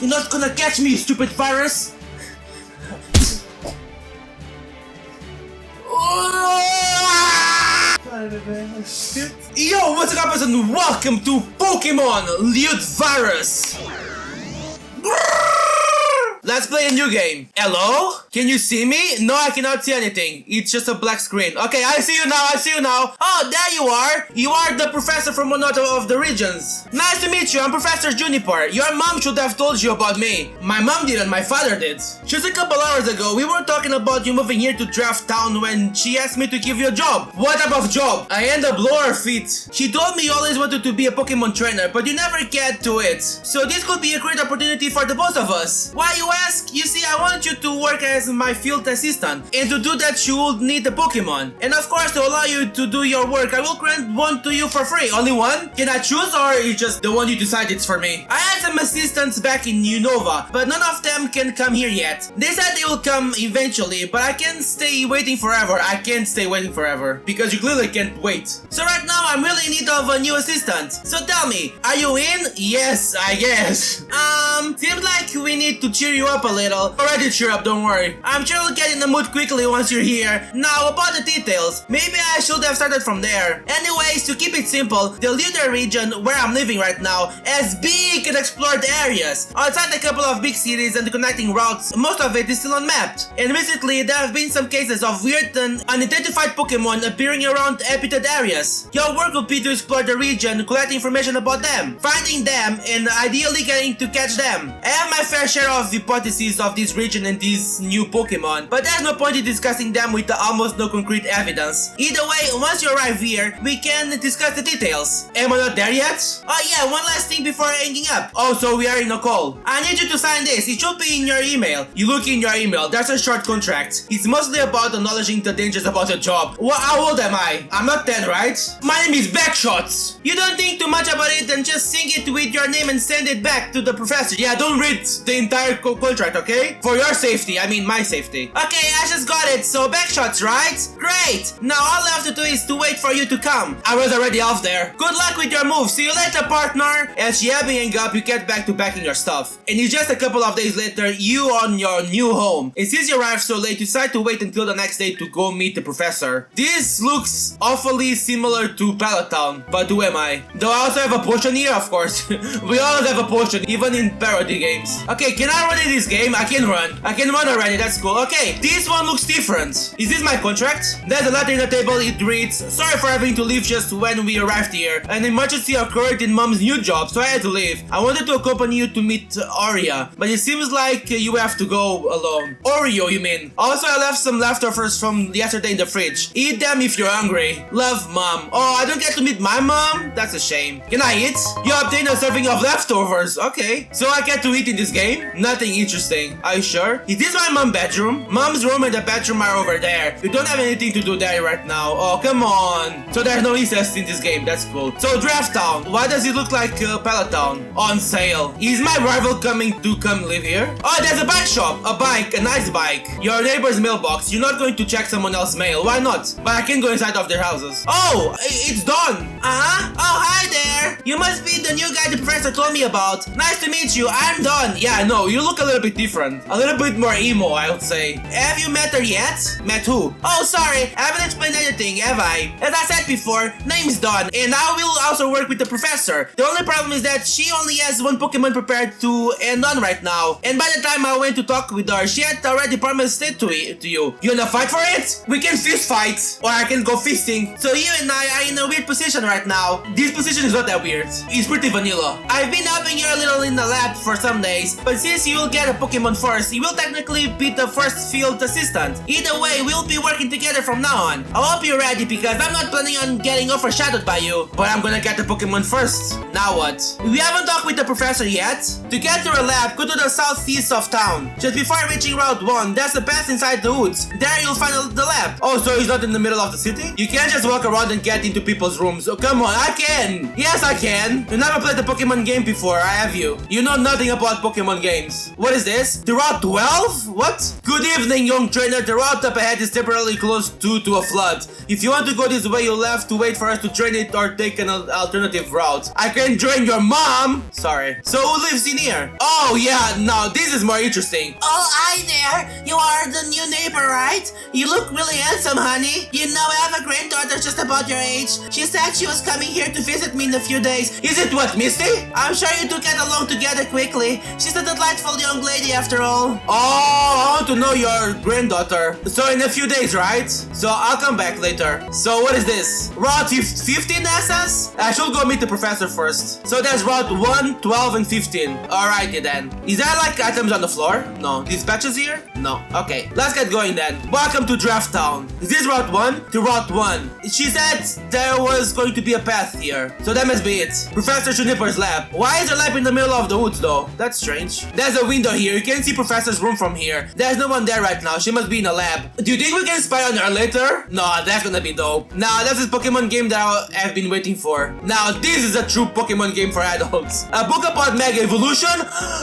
You're not gonna catch me, you stupid virus! Yo, what's up guys and welcome to Pokémon Lewd Virus! Let's play a new game. Hello? Can you see me? No, I cannot see anything. It's just a black screen. Okay, I see you now, Oh, there you are. You are the professor from one of the regions. Nice to meet you, I'm Professor Juniper. Your mom should have told you about me. My mom didn't, my father did. Just a couple hours ago, we were talking about you moving here to Draft Town when she asked me to give you a job. What type of job? I end up below her feet. She told me you always wanted to be a Pokemon trainer, but you never get to it. So this could be a great opportunity for the both of us. Why you ask? You see, I want you to work as my field assistant, and to do that you will need a Pokemon. And of course, to allow you to do your work, I will grant one to you for free. Only one? Can I choose, or is just the one you decide it's for me? I had some assistants back in Unova, but none of them can come here yet. They said they will come eventually, but I can't stay waiting forever. I can't stay waiting forever, because you clearly can't wait. So right now, I'm really in need of a new assistant. So tell me, are you in? Yes, I guess. Seems like we need to cheer you up a little. Already cheer up, don't worry. I'm sure you'll get in the mood quickly once you're here. Now, about the details. Maybe I should have started from there. Anyways, to keep it simple, the Lewd region where I'm living right now has big and explored areas. Outside a couple of big cities and the connecting routes, most of it is still unmapped. And recently, there have been some cases of weird and unidentified Pokemon appearing around habitat areas. Your work will be to explore the region, collect information about them, finding them, and ideally getting to catch them. I have my fair share of hypotheses of this region and these new Pokemon, but there's no point in discussing them with almost no concrete evidence. Either way, once you arrive here, we can discuss the details. Am I not there yet? Oh yeah, one last thing before hanging up. Oh, so we are in a call. I need you to sign this. It should be in your email. You look in your email. There's a short contract. It's mostly about acknowledging the dangers about the job. How old am I? I'm not 10, right? My name is Backshots. You don't think too much about it and just sing it with your name and send it back to the professor. Yeah, don't read the entire contract, okay? For your safety, I mean my safety. Okay, I just got it. So Backshots, right? Great. Now all I have to do is to wait for you to come. I was already off there. Good luck with your move. See you later, partner. As you hang up, you get back to packing your stuff. And it's just a couple of days later, you on your new home. And since you arrived so late, you decide to wait until the next day to go meet the professor. This looks awfully similar to Pallet Town, but who am I? Though I also have a potion here, of course. We always have a potion, even in parody games. Okay, can I run in this game? I can run. I can run already, that's cool. Okay, this one looks different. Is this my contract? There's a letter in the table, it reads, sorry for having to leave just when we arrived here. An emergency occurred in mom's new job, so I had to leave. I wanted to accompany you to meet Aria, but it seems like you have to go alone. Oreo, you mean? Also, I left some leftovers from yesterday in the fridge. Eat them if you're hungry. Love, Mom. Oh, I don't get to meet my mom? That's a shame. Can I eat? You obtained a serving of leftovers. Okay. So I get to eat in this game? Nothing interesting. Are you sure? Is this my mom's bedroom? Mom's room and the bedroom are over there. You don't have anything to do there right now. Oh, come on. So there's no incest in this game. That's cool. So Draft Town. Why does it look like Pallet Town? On sale. Is my rival coming to come live here? Oh, there's a bike shop. A bike. A nice bike. Your neighbor's mailbox. You're not going to check someone else's mail. Why not? But I can go inside of their houses. Oh, it's done. Uh-huh. Oh, hi there. You must be the new guy the professor told me about. Nice to meet you. I'm done. Yeah, no, you look a little bit different. A little bit more emo, I would say. Have you met her yet? Met who? Oh, sorry. I haven't explained anything, have I? As I said before, name's Dawn, and I will also work with the professor. The only problem is that she only has one Pokemon prepared to end on right now. And by the time I went to talk with her, she had already promised it to you. You wanna fight for it? We can fist fight, or I can go fisting. So you and I are in a weird position right now. This position is not that weird. It's pretty vanilla. I've been helping you a little in the lab for some days, but since you will get a Pokemon first, you will technically be the first field assistant. Either way, we'll be working together from now on. I hope you're ready because I'm not planning on getting overshadowed by you, but I'm gonna get the Pokemon first. Now what? We haven't talked with the professor yet. To get to her lab, go to the southeast of town. Just before reaching Route 1, there's a path inside the woods. There you'll find the lab. Oh, so it's not in the middle of the city? You can't just walk around and get into people's rooms. Oh, come on, I can. Yes, I can. You never played the Pokemon game before, have you? You know nothing about Pokemon games. What what is this? The Route 12? What? Good evening, young trainer. The route up ahead is temporarily closed due to a flood. If you want to go this way, you'll have to wait for us to train it or take an alternative route. I can join your mom. Sorry. So who lives in here? Oh yeah, now this is more interesting. Oh, hi there. You are the new neighbor, right? You look really handsome, honey. You know, I have a granddaughter just about your age. She said she was coming here to visit me in a few days. Is it what, Misty? I'm sure you two get along together quickly. She's a delightful young lady after all. Oh, I want to know your granddaughter. So in a few days, right? So I'll come back later. So what is this? Route 15 SS? I should go meet the professor first. So there's Route 1, 12, and 15. Alrighty then. Is there like items on the floor? No. Dispatches here? No. Okay. Let's get going then. Welcome to Draft Town. Is this Route 1? To Route 1. She said there was going to be a path here. So that must be it. Professor Juniper's lab. Why is there a lab in the middle of the woods though? That's strange. There's a window here. You can see Professor's room from here. There's no one there right now. She must be in a lab. Do you think we can spy on her later? No, that's gonna be dope. Now, that's this Pokemon game that I've been waiting for. Now, this is a true Pokemon game for adults. A book about Mega Evolution?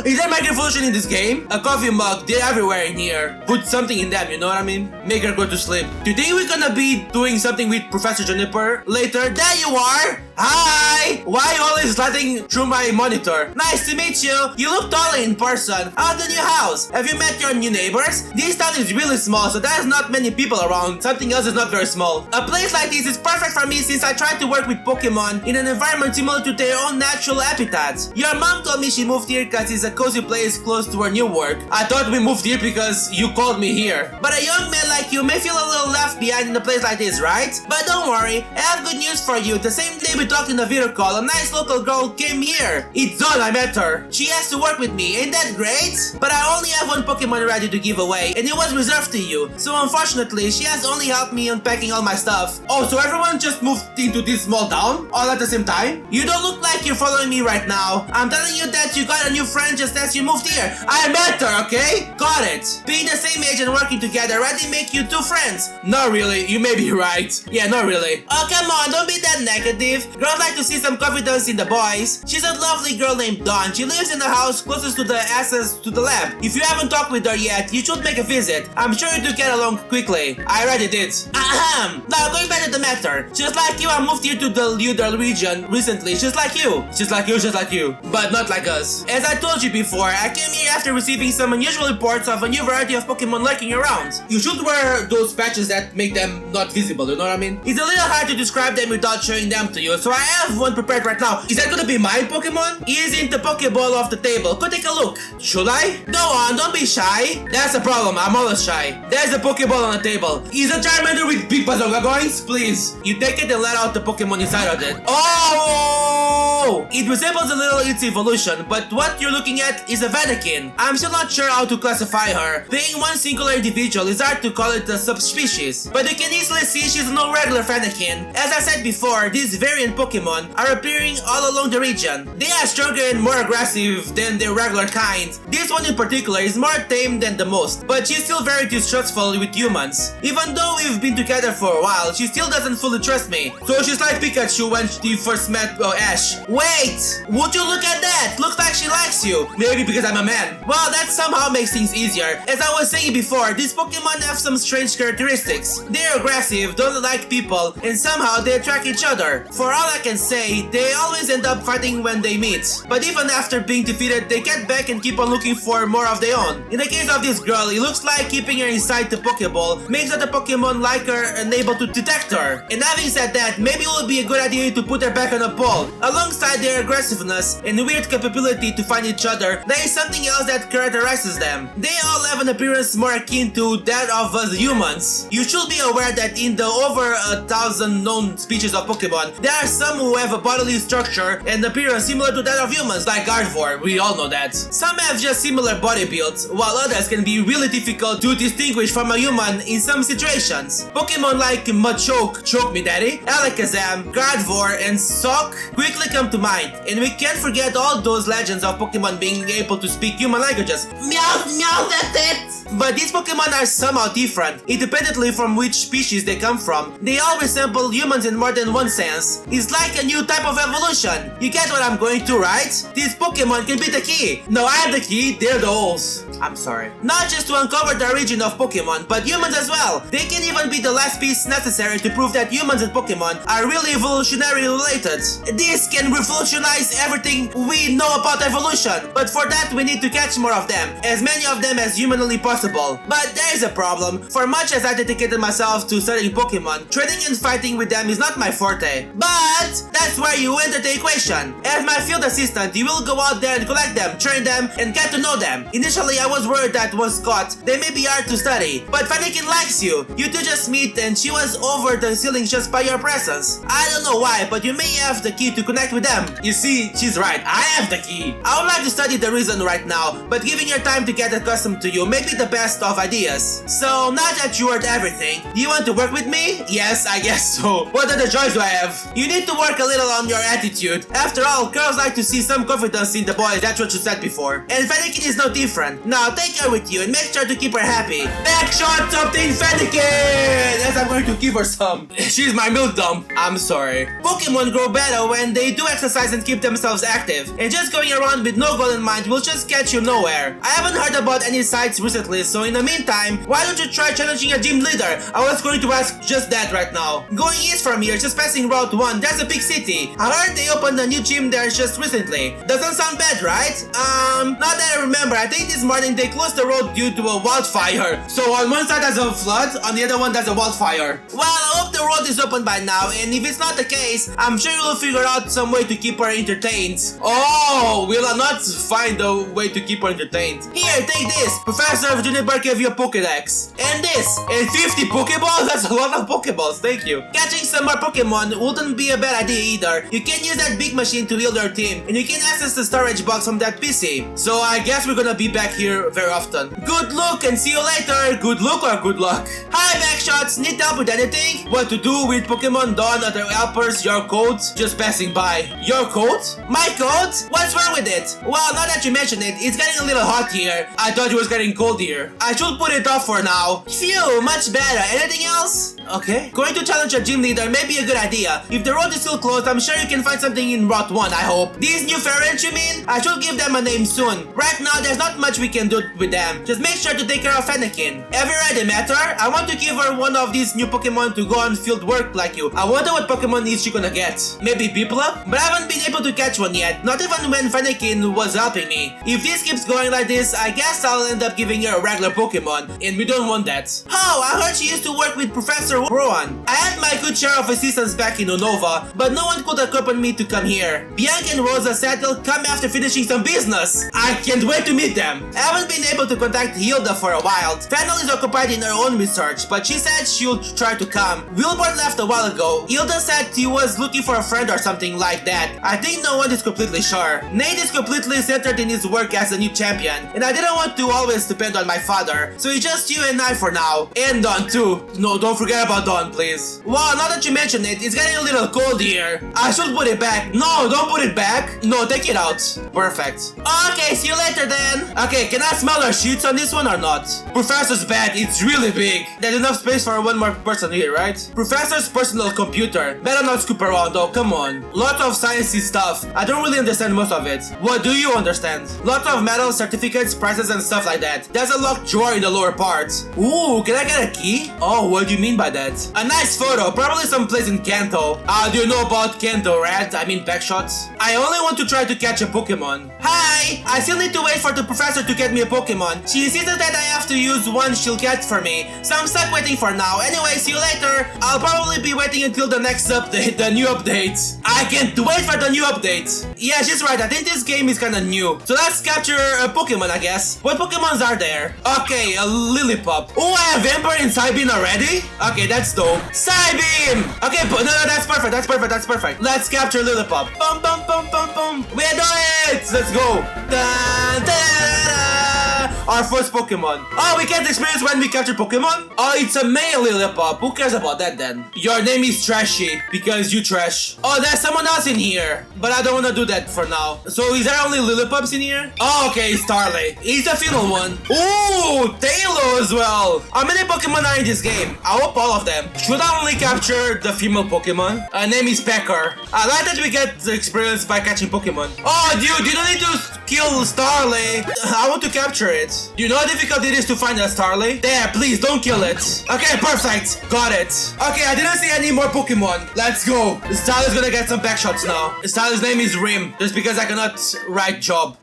Is there Mega Evolution in this game? A coffee mug. They're everywhere in here. Put something in them, you know what I mean? Make her go to sleep. Do you think we're gonna be doing something with Professor Juniper later? There you are! Hi! Why you always sliding through my monitor? Nice to meet you. You look taller in person. How's the new house? Have you met your new neighbors? This town is really small, so there's not many people around. Something else is not very small. A place like this is perfect for me since I tried to work with Pokemon in an environment similar to their own natural habitat. Your mom told me she moved here because it's a cozy place close to her new work. I thought we moved here because you called me here. But a young man like you may feel a little left behind in a place like this, right? But don't worry, I have good news for you. The same day we talked in the video call, a nice local girl came here. It's Dawn, I met her. She has to work with me, ain't that great? But I only have one Pokemon ready to give away, and it was reserved to you. So unfortunately, she has only helped me unpacking all my stuff. Oh, so everyone just moved into this small town? All at the same time? You don't look like you're following me right now. I'm telling you that you got a new friend just as you moved here. I met her, okay? Got it. Being the same age and working together already make you two friends. Not really, you may be right. Yeah, not really. Oh, come on, don't be that negative. Girls like to see some confidence in the boys. She's a lovely girl named Dawn. She lives in the house closest to the access to the lab. If you haven't talked with her yet, you should make a visit. I'm sure you two get along quickly. I already did. Ahem. Now going back to the matter. Just like you, I moved here to the Lewd region recently. Just like you. Just like you, just like you. But not like us. As I told you before, I came here after receiving some unusual reports of a new variety of Pokemon lurking around. You should wear those patches that make them not visible, you know what I mean? It's a little hard to describe them without showing them to you, so I have one prepared right now. Is that gonna be my Pokemon? He is in the Pokeball of the table. Go take a look. Should I? Go on, don't be shy. That's a problem, I'm always shy. There's a Pokeball on the table. Is a Charmander with big Bazooka coins? Please. You take it and let out the Pokemon inside of it. Oh! It resembles a little its evolution, but what you're looking at is a Vanakin. I'm still not sure how to classify her. Being one singular individual, it's hard to call it a subspecies. But you can easily see she's no regular Vanakin. As I said before, these variant Pokemon are appearing all along the region. They are stronger and more aggressive than their regular kind. This one in particular is more tame than the most, but she's still very distrustful with humans. Even though we've been together for a while, she still doesn't fully trust me. So she's like Pikachu when she first met Ash. Wait! Would you look at that? Looks like she likes you. Maybe because I'm a man. Well, that somehow makes things easier. As I was saying before, these Pokemon have some strange characteristics. They're aggressive, don't like people, and somehow they attract each other. For all I can say, they always end up fighting when they meet. But even after being defeated, they get back and keep on looking for more of their own. In the case of this girl, it looks like keeping her inside the Pokeball makes other Pokemon like her and able to detect her. And having said that, maybe it would be a good idea to put her back on a pole. Alongside their aggressiveness and weird capability to find each other, there is something else that characterizes them. They all have an appearance more akin to that of us humans. You should be aware that in the over 1,000 known species of Pokemon, there are some who have a bodily structure and appearance similar to that of humans, like Gardevoir, we all know that. Some have just similar body builds, while others can be really difficult to distinguish from a human in some situations. Pokemon like Machoke, Choke Me Daddy, Alakazam, Gardevoir, and Sock quickly come to mind, and we can't forget all those legends of Pokemon being able to speak human languages. Meow, meow, that's it! But these Pokemon are somehow different, independently from which species they come from. They all resemble humans in more than one sense. It's It's like a new type of evolution. You get what I'm going to, right? These Pokemon can be the key. No, I have the key, they're the holes. I'm sorry. Not just to uncover the origin of Pokemon, but humans as well. They can even be the last piece necessary to prove that humans and Pokemon are really evolutionary related. This can revolutionize everything we know about evolution, but for that we need to catch more of them, as many of them as humanly possible. But there is a problem. For much as I dedicated myself to studying Pokemon, training and fighting with them is not my forte. But that's where you enter the equation. As my field assistant, you will go out there and collect them, train them, and get to know them. Initially, I was worried that once caught, they may be hard to study, but Fennekin likes you. You two just meet and she was over the ceiling just by your presence. I don't know why, but you may have the key to connect with them. You see, she's right, I have the key. I would like to study the reason right now, but giving your time to get accustomed to you may be the best of ideas. So, now that you heard everything, do you want to work with me? Yes, I guess so. What other choice do I have? You need to work a little on your attitude. After all, girls like to see some confidence in the boys, that's what you said before. And Fennekin is no different. Now, take her with you and make sure to keep her happy. Backshot something, Fennekin! Yes, I'm going to give her some. She's my milk dump. I'm sorry. Pokemon grow better when they do exercise and keep themselves active. And just going around with no goal in mind will just get you nowhere. I haven't heard about any sites recently, so in the meantime, why don't you try challenging a gym leader? I was going to ask just that right now. Going east from here, just passing Route 1, there's a big city. I heard they opened a new gym there just recently. Doesn't sound bad, right? Now that I remember, I think this morning they closed the road due to a wildfire. So on one side there's a flood, on the other one there's a wildfire. Well, I hope the road is open by now, and if it's not the case, I'm sure you'll figure out some way to keep her entertained. Oh, will I not find a way to keep her entertained? Here, take this. Professor of Juniper gave you a Pokédex. And this. And 50 Pokeballs? That's a lot of Pokeballs, thank you. Catching some more Pokemon wouldn't be a bad idea either. You can use that big machine to heal your team, and you can access the storage box from that PC. So I guess we're gonna be back here very often. Good luck and see you later. Good luck or good luck? Hi Backshots, need help with anything? What to do with Pokemon Dawn, other helpers, your code? Just passing by. Your code? My code? What's wrong with it? Well, now that you mention it, it's getting a little hot here. I thought it was getting cold here. I should put it off for now. Phew, much better. Anything else? Okay. Going to challenge a gym leader may be a good idea. If the road is still closed, I'm sure you can find something in Route 1, I hope. These new parents, you mean? I should give them a name soon. Right now, there's not much we can do with them. Just make sure to take care of Fennekin. Have you already met her? I want to give her one of these new Pokemon to go on field work like you. I wonder what Pokemon is she gonna get. Maybe Piplup? But I haven't been able to catch one yet. Not even when Fennekin was helping me. If this keeps going like this, I guess I'll end up giving her a regular Pokemon. And we don't want that. Oh, I heard she used to work with Professor Rowan. I had my good share of assistants back in Unova, but no one could accompany me to come here. Bianca and Rosa said they'll come after finishing some business. I can't wait to meet them. I haven't been able to contact Hilda for a while. Fennel is occupied in her own research, but she said she'll try to come. Wilbur left a while ago. Hilda said he was looking for a friend or something like that. I think no one is completely sure. Nate is completely centered in his work as a new champion, and I didn't want to always depend on my father, so it's just you and I for now. And Dawn too. No, don't forget about Dawn, please. Wow, now that you mention it, it's getting a little cold here. I should put it back. No, don't put it back. No, take it out. Perfect. Okay, see you later then. Okay, can I smell our sheets on this one or not? Professor's bed, it's really big. There's enough space for one more person here, right? Professor's personal computer. Better not scoop around though, come on. Lot of sciencey stuff. I don't really understand most of it. What do you understand? Lot of medals, certificates, prizes and stuff like that. There's a locked drawer in the lower part. Ooh, can I get a key? Oh, what do you mean by that? A nice photo, probably someplace in Kanto. Do you know about Kanto, right? I mean Backshots. I only want to try to catch a Pokemon. Hi! I still need to wait for the professor to get me a Pokemon. She insisted that I have to use one she'll get for me, so I'm stuck waiting for now. Anyway, see you later. I'll probably be waiting until the next update, the new update. I can't wait for the new update. Yeah, she's right. I think this game is kinda new. So let's capture a Pokemon, I guess. What Pokemons are there? Okay, a Lillipup. Oh, I have Ember and Psybeam already? Okay, that's dope. Psybeam! Okay, no, that's perfect. That's perfect. That's perfect. Let's capture Lillipup. Bum, bum, bum, bum, bum. We do it! Let's go. Dun, da, da, da. our first Pokemon. Oh, we get experience when we capture Pokemon? Oh, it's a male Lillipup. Who cares about that then? Your name is Trashy because you trash. Oh, there's someone else in here, but I don't want to do that for now. So is there only Lillipups in here? Oh, okay, Starly. He's a female one. Ooh, Taylor as well. How many Pokemon are in this game? I hope all of them. Should I only capture the female Pokemon? Her name is Pecker. I like that we get the experience by catching Pokemon. Oh, dude, you don't need to kill Starly. I want to capture it. Do you know how difficult it is to find a Starly? There, please, don't kill it. Okay, perfect. Got it. Okay, I didn't see any more Pokemon. Let's go. Starly's gonna get some back shots now. Starly's name is Rim, just because I cannot write job.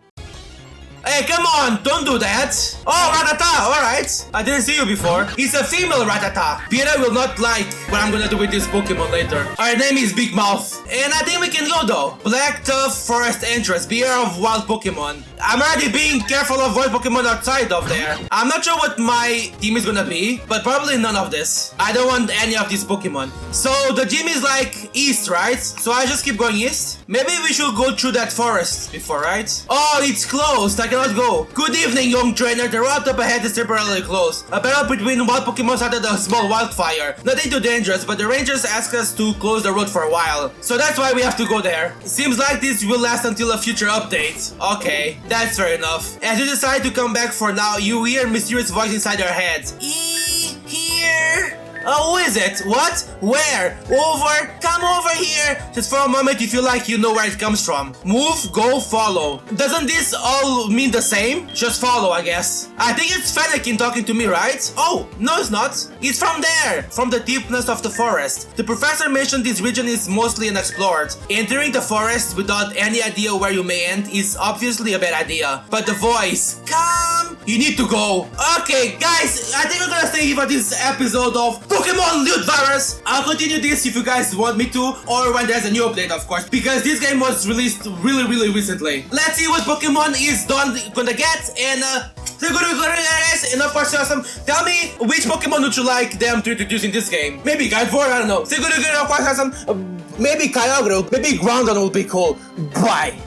Hey, come on, don't do that. Oh, Rattata, alright. I didn't see you before. He's a female Rattata. Peter will not like what I'm gonna do with this Pokemon later. Her name is Big Mouth. And I think we can go though. Black Tough Forest Entrance. Beware of wild Pokemon. I'm already being careful of wild Pokemon outside of there. I'm not sure what my team is gonna be, but probably none of this. I don't want any of these Pokemon. So the gym is like east, right? So I just keep going east. Maybe we should go through that forest before, right? Oh, it's closed. I cannot go. Good evening, young trainer. The route up ahead is temporarily closed. A battle between wild Pokemon started a small wildfire. Nothing too dangerous, but the rangers asked us to close the road for a while. So that's why we have to go there. Seems like this will last until a future update. Okay, that's fair enough. As you decide to come back for now, you hear a mysterious voice inside your head. Here. Oh, who is it? What? Where? Over? Come over here! Just for a moment you feel like you know where it comes from. Move, go, follow. Doesn't this all mean the same? Just follow, I guess. I think it's Fennekin talking to me, right? Oh, no it's not. It's from there! From the deepness of the forest. The professor mentioned this region is mostly unexplored. Entering the forest without any idea where you may end is obviously a bad idea. But the voice, come! You need to go. Okay, guys, I think we're gonna stay here for this episode of Pokémon Lewd Virus. I'll continue this if you guys want me to, or when there's a new update, of course, because this game was released really recently. Let's see what Pokemon is gonna get, and say good guys, and of course, awesome. Tell me which Pokemon would you like them to introduce in this game? Maybe Guidevore, I don't know. Say good, of course, awesome. Maybe Kyogre, maybe Groudon will be cool. Bye.